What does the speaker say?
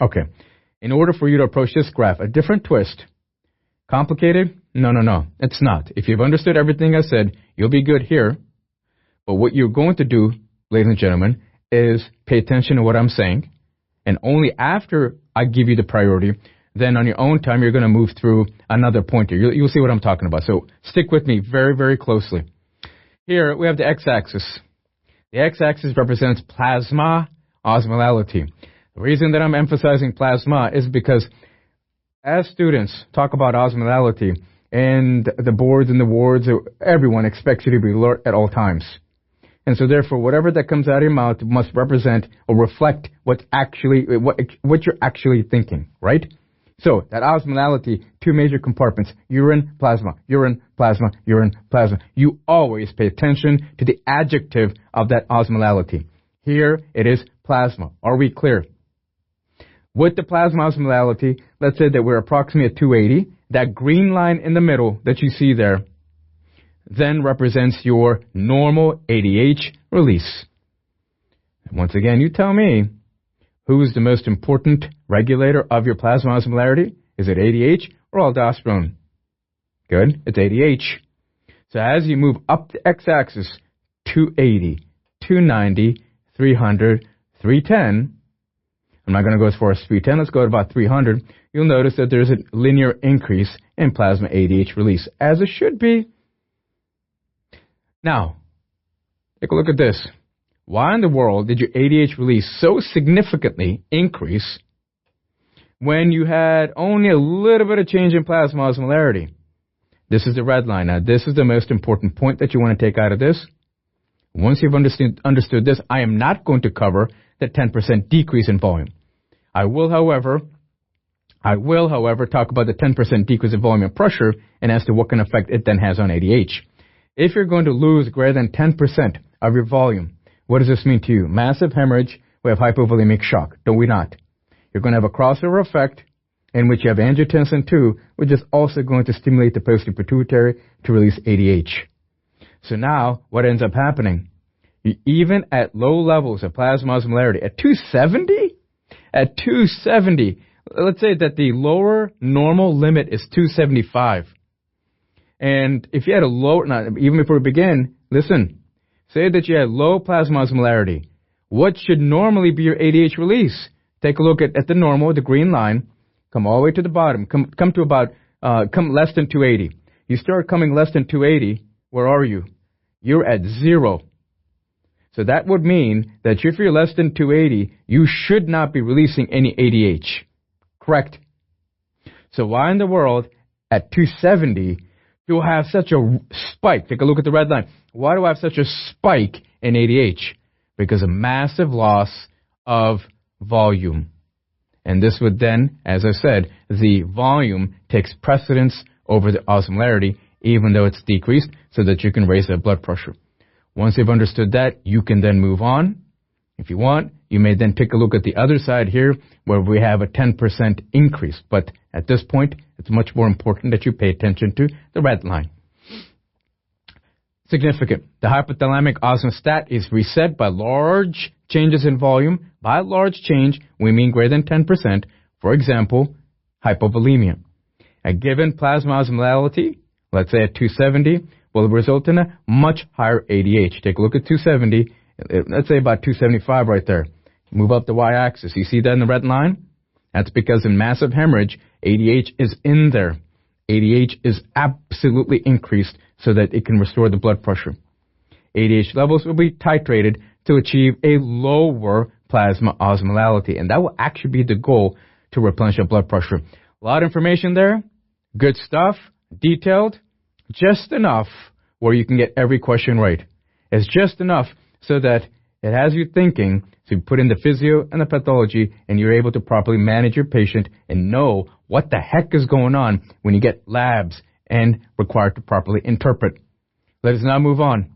Okay. In order for you to approach this graph, a different twist. Complicated? No. It's not. If you've understood everything I said, you'll be good here. But what you're going to do, ladies and gentlemen, is pay attention to what I'm saying. And only after I give you the priority, then on your own time, you're going to move through another pointer. You'll see what I'm talking about. So stick with me very, very closely. Here, we have the x-axis. The x-axis represents plasma osmolarity. The reason that I'm emphasizing plasma is because as students talk about osmolarity, and the boards and the wards, everyone expects you to be alert at all times. And so therefore, whatever that comes out of your mouth must represent or reflect what you're actually thinking, right? So that osmolarity, two major compartments, urine, plasma, urine, plasma, urine, plasma. You always pay attention to the adjective of that osmolarity. Here it is plasma. Are we clear? With the plasma osmolarity, let's say that we're approximately at 280. That green line in the middle that you see there then represents your normal ADH release. Once again, you tell me, who's the most important regulator of your plasma osmolarity? Is it ADH or aldosterone? Good, it's ADH. So as you move up the x-axis, 280, 290, 300, 310, I'm not going to go as far as 310, let's go to about 300. You'll notice that there's a linear increase in plasma ADH release, as it should be. Now, take a look at this. Why in the world did your ADH release so significantly increase when you had only a little bit of change in plasma osmolarity? This is the red line. Now, this is the most important point that you want to take out of this. Once you've understood this, I am not going to cover the 10% decrease in volume. I will, however, talk about the 10% decrease in volume and pressure and as to what kind of effect it then has on ADH. If you're going to lose greater than 10% of your volume, what does this mean to you? Massive hemorrhage, we have hypovolemic shock, don't we not? You're going to have a crossover effect in which you have angiotensin II, which is also going to stimulate the posterior pituitary to release ADH. So now, what ends up happening? Even at low levels of plasma osmolarity, at 270? At 270, let's say that the lower normal limit is 275. And if you had a low, even before we begin, listen, say that you had low plasma osmolarity. What should normally be your ADH release? Take a look at the normal, the green line, come all the way to the bottom, come less than 280. You start coming less than 280, where are you? You're at 0. So that would mean that if you're less than 280, you should not be releasing any ADH. Correct? So why in the world at 270 do I have such a spike? Take a look at the red line. Why do I have such a spike in ADH? Because of massive loss of volume. And this would then, as I said, the volume takes precedence over the osmolarity, even though it's decreased, so that you can raise that blood pressure. Once you've understood that, you can then move on. If you want, you may then take a look at the other side here, where we have a 10% increase. But at this point, it's much more important that you pay attention to the red line. Significant. The hypothalamic osmostat is reset by large changes in volume. By large change, we mean greater than 10%. For example, hypovolemia. A given plasma osmolarity, let's say at 270, will result in a much higher ADH. Take a look at 270. Let's say about 275 right there. Move up the y-axis. You see that in the red line? That's because in massive hemorrhage, ADH is in there. ADH is absolutely increased so that it can restore the blood pressure. ADH levels will be titrated to achieve a lower plasma osmolarity, and that will actually be the goal to replenish your blood pressure. A lot of information there. Good stuff. Detailed. Just enough where you can get every question right. It's just enough so that it has you thinking, so you put in the physio and the pathology, and you're able to properly manage your patient and know what the heck is going on when you get labs and required to properly interpret. Let us now move on.